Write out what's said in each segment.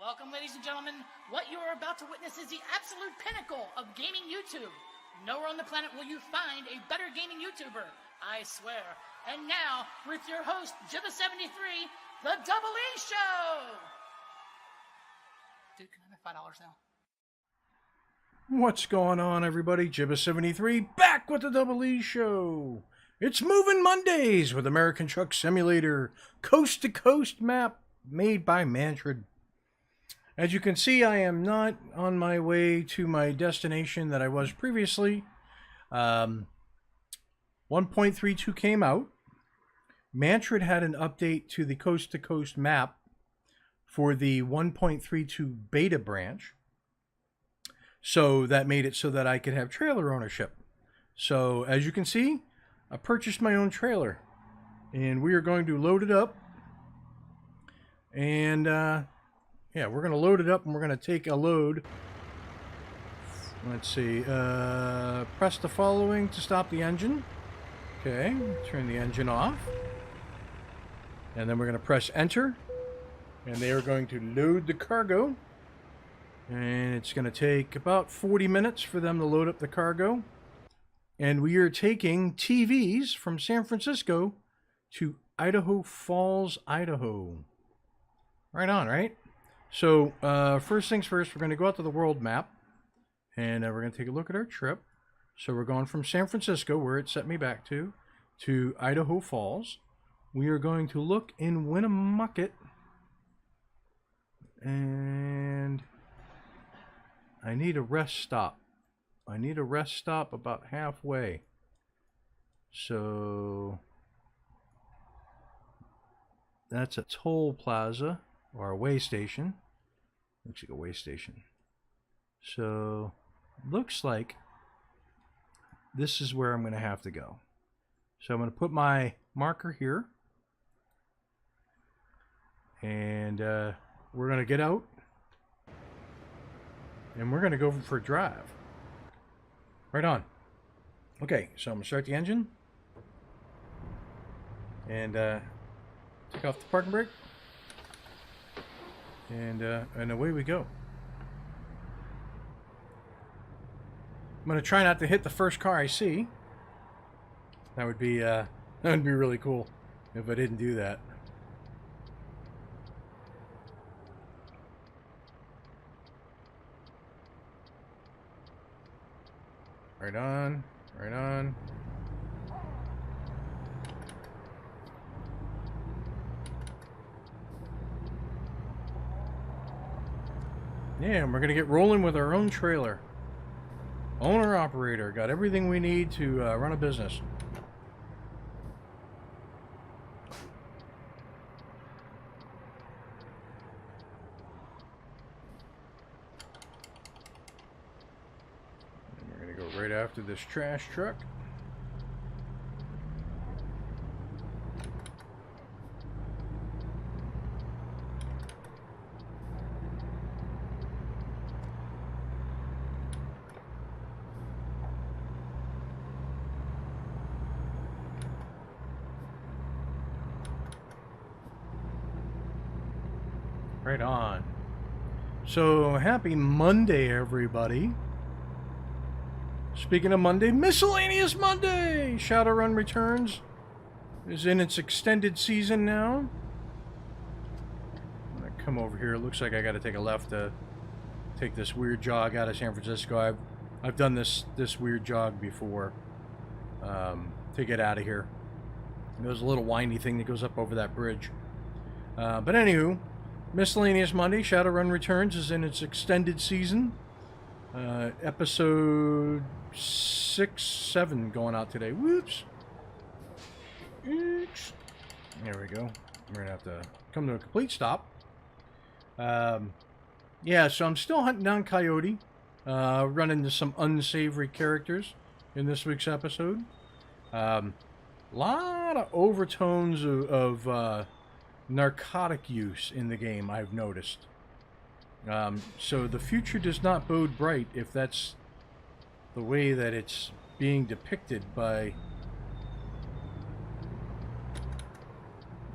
Welcome, ladies and gentlemen. What you are about to witness is the absolute pinnacle of gaming YouTube. Nowhere on the planet will you find a better gaming YouTuber, I swear. And now, with your host, Jibba73, the DoubleEShow! Dude, can I have $5 now? What's going on, everybody? Jibba73 back with the DoubleEShow. It's Moving Mondays with American Truck Simulator, coast-to-coast map made by Manfred. As you can see, I am not on my way to my destination that I was previously. 1.32 came out. Manfred had an update to the coast-to-coast map for the 1.32 beta branch. So that made it so that I could have trailer ownership. So as you can see, I purchased my own trailer. And we are going to load it up. And yeah, we're going to load it up and we're going to take a load. Let's see. Press the following to stop the engine. Okay, turn the engine off. And then we're going to press enter. And they are going to load the cargo. And it's going to take about 40 minutes for them to load up the cargo. And we are taking TVs from San Francisco to Idaho Falls, Idaho. Right on, right? So, first things first, we're going to go out to the world map. And we're going to take a look at our trip. So we're going from San Francisco, where it set me back to Idaho Falls. We are going to look in Winnemucca. And I need a rest stop. I need a rest stop about halfway. So that's a toll plaza or a way station. Looks like a way station. So looks like this is where I'm going to have to go. So I'm going to put my marker here. And we're going to get out. And we're going to go for a drive. Right on. Okay, so I'm going to start the engine. And take off the parking brake. And away we go. I'm going to try not to hit the first car I see. That would be really cool if I didn't do that. Right on, right on. Yeah, and we're going to get rolling with our own trailer. Owner, operator, got everything we need to run a business. Right after this trash truck. Right on. So happy Monday, everybody. Speaking of Monday, Miscellaneous Monday! Shadowrun Returns is in its extended season now. I'm going to come over here. It looks like I got to take a left to take this weird jog out of San Francisco. I've done this weird jog before to get out of here. There's a little windy thing that goes up over that bridge. But anywho, Miscellaneous Monday, Shadowrun Returns is in its extended season. Episode 6, 7 going out today. Whoops. Oops. There we go. We're going to have to come to a complete stop. Yeah, so I'm still hunting down Coyote. Running into some unsavory characters in this week's episode. Lot of overtones of narcotic use in the game, I've noticed. So the future does not bode bright if that's the way that it's being depicted by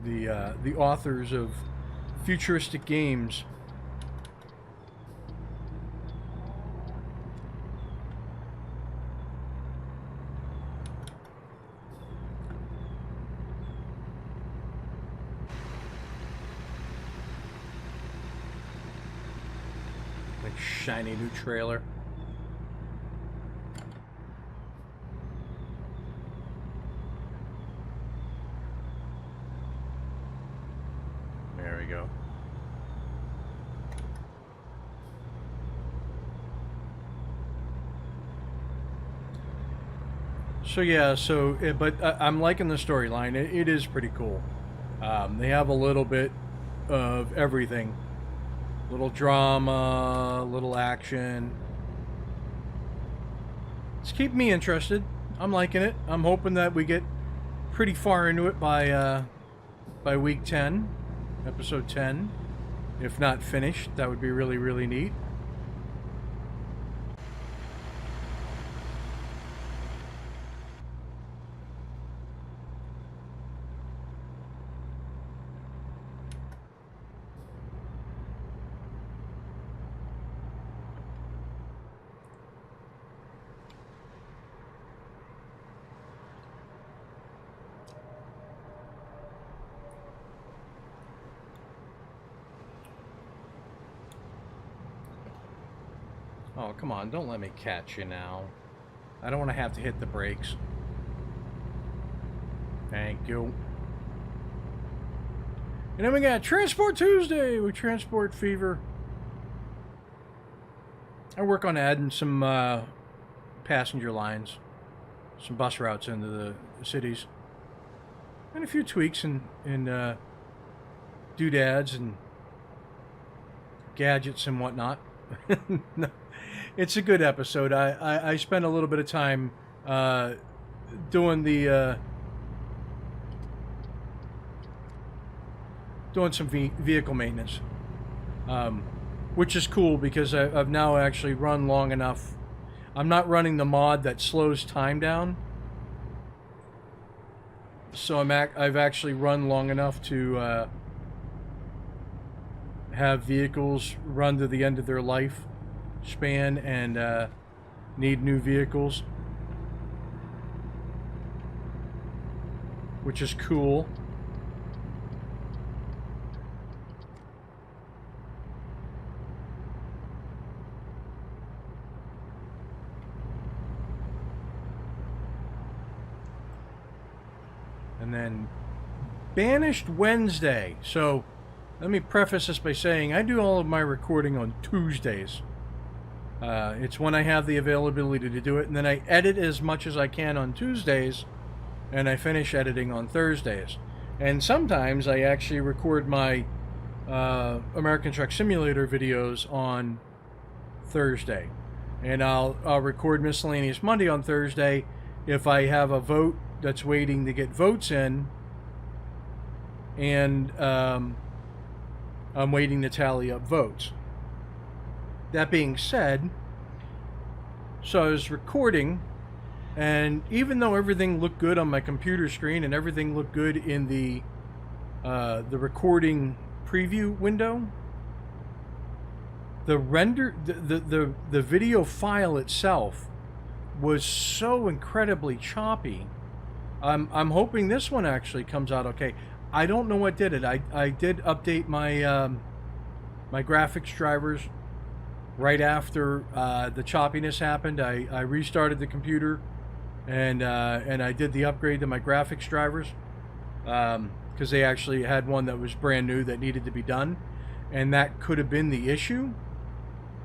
the authors of futuristic games Like shiny new trailer. There we go. So yeah, but I'm liking the storyline. It is pretty cool. They have a little bit of everything. Little drama, little action. It's keeping me interested. I'm liking it. I'm hoping that we get pretty far into it by week 10, episode 10. If not finished, that would be really, really neat. Oh, come on, don't let me catch you now. I don't want to have to hit the brakes. Thank you. And then we got Transport Tuesday with Transport Fever. I work on adding some passenger lines, some bus routes into the cities, and a few tweaks and doodads and gadgets and whatnot. No, it's a good episode. I spent a little bit of time doing some vehicle maintenance, which is cool because I've now actually run long enough. I'm not running the mod that slows time down, so I've actually run long enough to have vehicles run to the end of their life span and need new vehicles, which is cool. And then Banished Wednesday. So let me preface this by saying I do all of my recording on Tuesdays. It's when I have the availability to do it, and then I edit as much as I can on Tuesdays, and I finish editing on Thursdays. And sometimes I actually record my American Truck Simulator videos on Thursday, and I'll record Miscellaneous Monday on Thursday if I have a vote that's waiting to get votes in, and I'm waiting to tally up votes. That being said, so I was recording, and even though everything looked good on my computer screen and everything looked good in the recording preview window, the video file itself was so incredibly choppy. I'm hoping this one actually comes out okay. I don't know what did it. I did update my my graphics drivers right after the choppiness happened. I restarted the computer and I did the upgrade to my graphics drivers because they actually had one that was brand new that needed to be done, and that could have been the issue.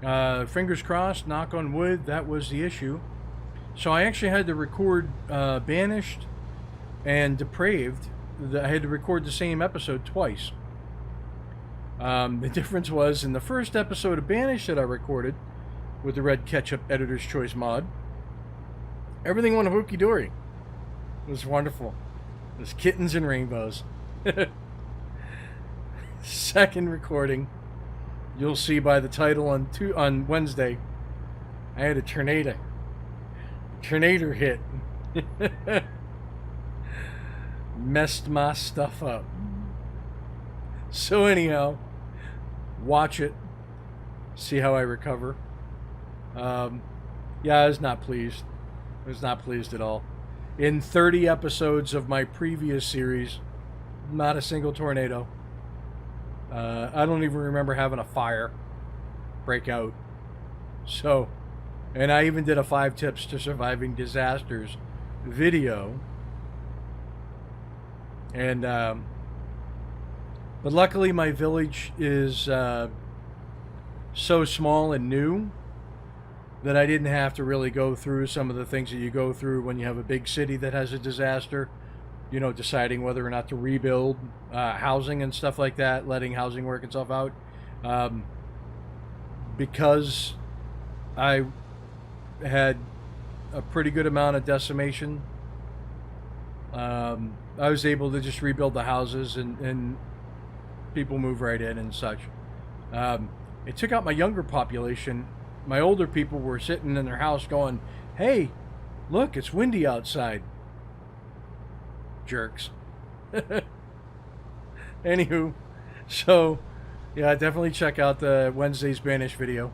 Fingers crossed, knock on wood, that was the issue. So I actually had to record Banished and Depraved. I had to record the same episode twice. The difference was in the first episode of Banished that I recorded with the Red Ketchup Editor's Choice mod, everything went hooky-dory. It was wonderful. It was kittens and rainbows. Second recording, you'll see by the title on Wednesday, I had a tornado hit. Messed my stuff up. So anyhow, watch it, see how I recover. Yeah, I was not pleased. I was not pleased at all. In 30 episodes of my previous series, not a single tornado. I don't even remember having a fire break out So, and I even did a 5 tips to surviving disasters video. And, but luckily my village is so small and new that I didn't have to really go through some of the things that you go through when you have a big city that has a disaster. You know, deciding whether or not to rebuild housing and stuff like that, letting housing work itself out. Because I had a pretty good amount of decimation, I was able to just rebuild the houses and people move right in and such. It took out my younger population. My older people were sitting in their house going, "Hey, look, it's windy outside." Jerks. Anywho, so yeah, definitely check out the Wednesday's Banish video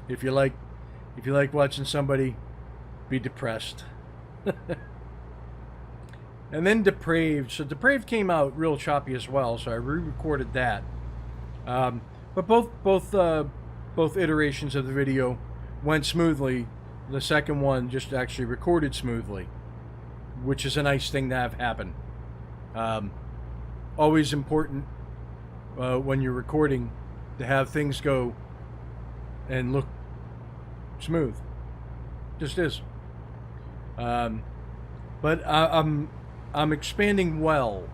if you like watching somebody be depressed. And then Depraved. So Depraved came out real choppy as well, so I re-recorded that. But both iterations of the video went smoothly. The second one just actually recorded smoothly, which is a nice thing to have happen. Always important when you're recording to have things go and look smooth. Just is. But I'm expanding well,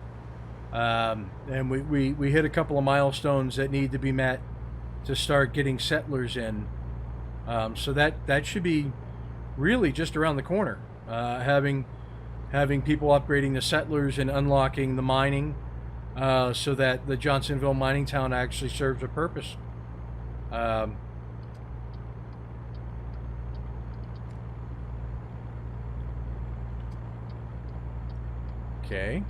and we hit a couple of milestones that need to be met to start getting settlers in. So that should be really just around the corner. Having people upgrading the settlers and unlocking the mining, so that the Johnsonville mining town actually serves a purpose. Okay.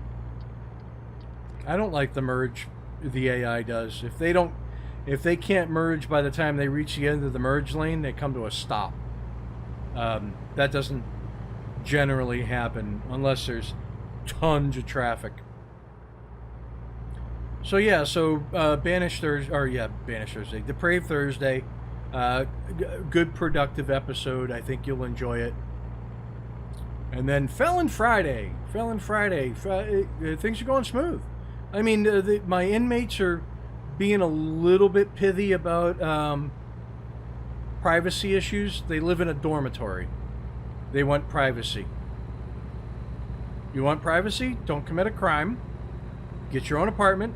I don't like the merge the AI does. If they can't merge by the time they reach the end of the merge lane, they come to a stop. That doesn't generally happen unless there's tons of traffic. So yeah, Banish Thursday, Depraved Thursday, good productive episode. I think you'll enjoy it. And then Felon Friday, things are going smooth. I mean, my inmates are being a little bit pithy about privacy issues. They live in a dormitory. They want privacy. You want privacy? Don't commit a crime. Get your own apartment.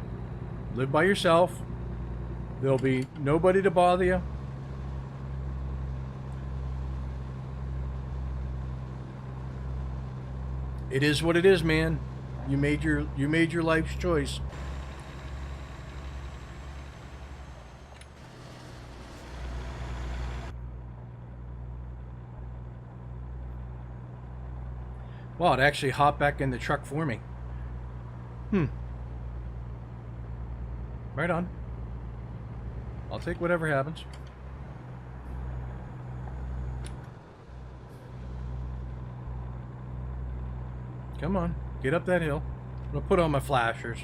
Live by yourself. There'll be nobody to bother you. It is what it is, man. You made your life's choice. Wow, it actually hopped back in the truck for me. Right on. I'll take whatever happens. Come on, get up that hill. I'm gonna put on my flashers.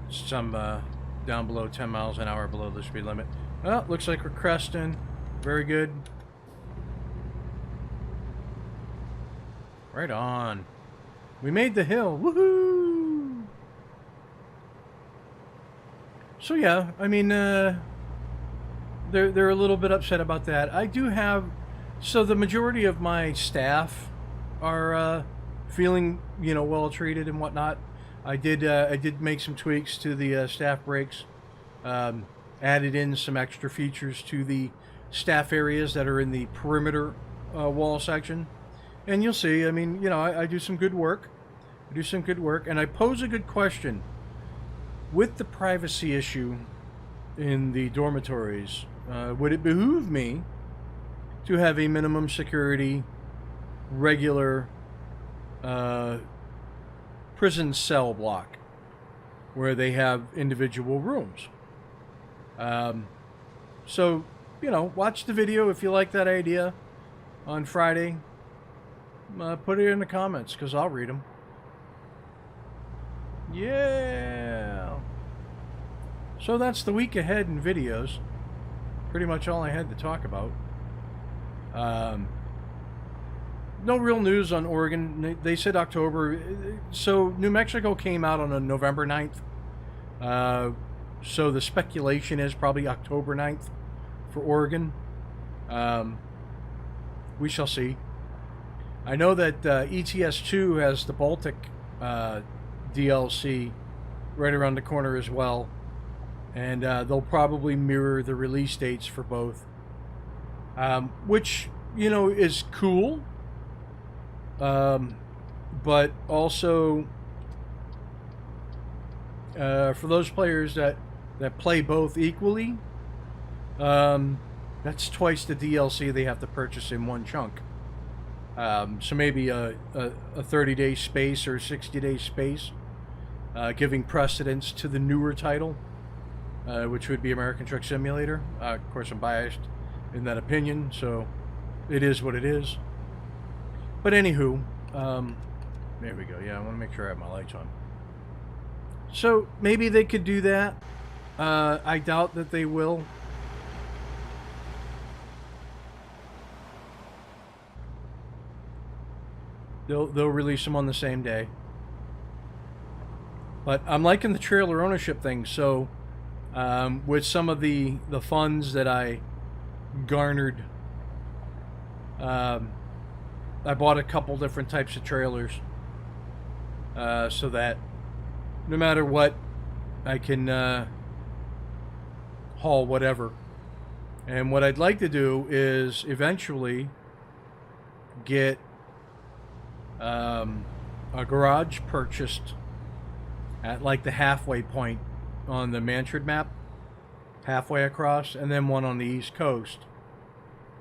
Some down below 10 miles an hour below the speed limit. Well, looks like we're cresting. Very good. Right on. We made the hill. Woohoo! So yeah, I mean, they're a little bit upset about that. I do have, so the majority of my staff are feeling, well treated and whatnot. I did make some tweaks to the staff breaks. Added in some extra features to the staff areas that are in the perimeter wall section. And you'll see, I mean, I do some good work. And I pose a good question. With the privacy issue in the dormitories, would it behoove me to have a minimum security, regular prison cell block where they have individual rooms? So, watch the video if you like that idea on Friday. Put it in the comments because I'll read them. Yeah. So that's the week ahead in videos. Pretty much all I had to talk about. No real news on Oregon. They said October. So New Mexico came out on a November 9th. So the speculation is probably October 9th for Oregon. We shall see. I know that ETS2 has the Baltic DLC right around the corner as well. And they'll probably mirror the release dates for both. Which, you know, is cool. But also, for those players that play both equally, that's twice the DLC they have to purchase in one chunk. So maybe a 30-day space or 60-day space, giving precedence to the newer title, which would be American Truck Simulator. Of course, I'm biased in that opinion, so it is what it is. But anywho, there we go. Yeah, I want to make sure I have my lights on. So maybe they could do that. I doubt that they will. They'll release them on the same day. But I'm liking the trailer ownership thing. So with some of the funds that I garnered, I bought a couple different types of trailers, so that no matter what, I can haul whatever. And what I'd like to do is eventually get a garage purchased at like the halfway point on the Manchard map, halfway across, and then one on the East Coast.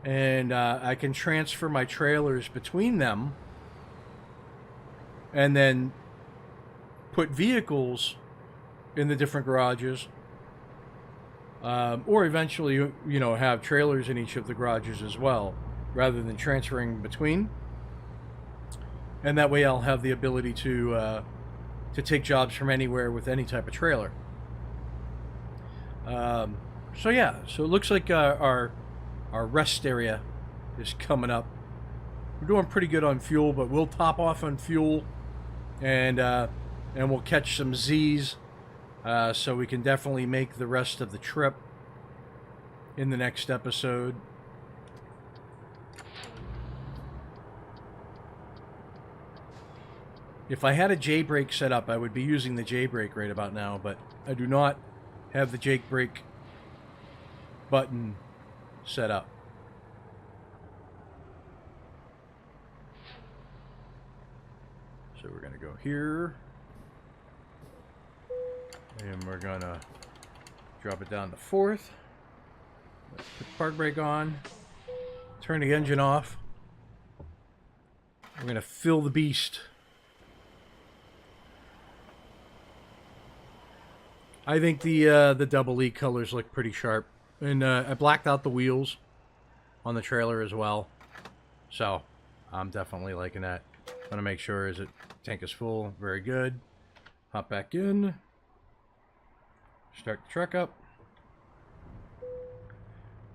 And I can transfer my trailers between them and then put vehicles in the different garages, or eventually, you know, have trailers in each of the garages as well, rather than transferring between. And that way I'll have the ability to take jobs from anywhere with any type of trailer. So yeah, so it looks like our rest area is coming up. We're doing pretty good on fuel, but we'll top off on fuel, and we'll catch some Z's, so we can definitely make the rest of the trip in the next episode. If I had a J-brake set up, I would be using the J-brake right about now, but I do not have the J-brake button set up. So we're going to go here, and we're going to drop it down to 4th. Put the park brake on, turn the engine off. We're going to fill the beast. I think the double E colors look pretty sharp, and I blacked out the wheels on the trailer as well, so I'm definitely liking that. Want to make sure is it tank is full. Very good. Hop back in. Start the truck up.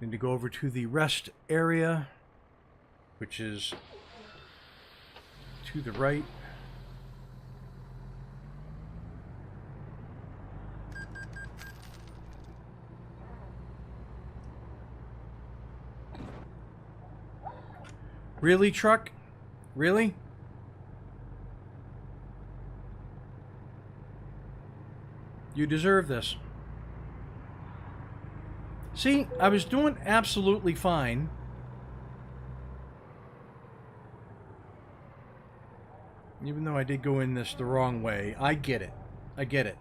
Need to go over to the rest area, which is to the right. Really, truck? Really? You deserve this. See, I was doing absolutely fine. Even though I did go in this the wrong way. I get it. I get it.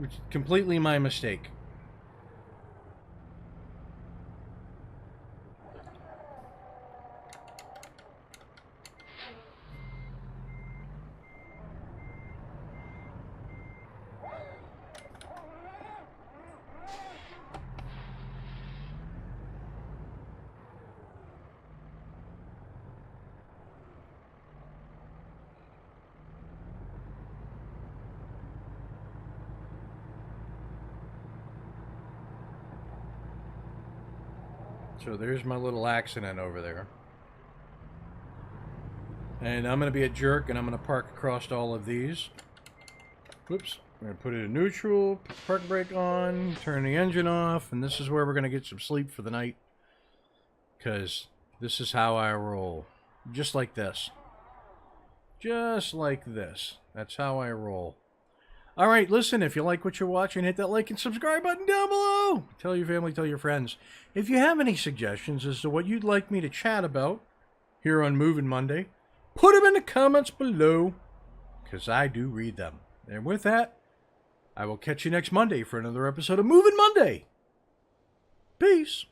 It's completely my mistake. So there's my little accident over there. And I'm going to be a jerk, and I'm going to park across all of these. Whoops. I'm going to put it in neutral, park brake on, turn the engine off, and this is where we're going to get some sleep for the night. Because this is how I roll. Just like this. Just like this. That's how I roll. Alright, listen, if you like what you're watching, hit that like and subscribe button down below. Tell your family, tell your friends. If you have any suggestions as to what you'd like me to chat about here on Moving Monday, put them in the comments below, because I do read them. And with that, I will catch you next Monday for another episode of Moving Monday. Peace.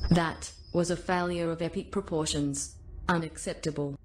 That was a failure of epic proportions. Unacceptable.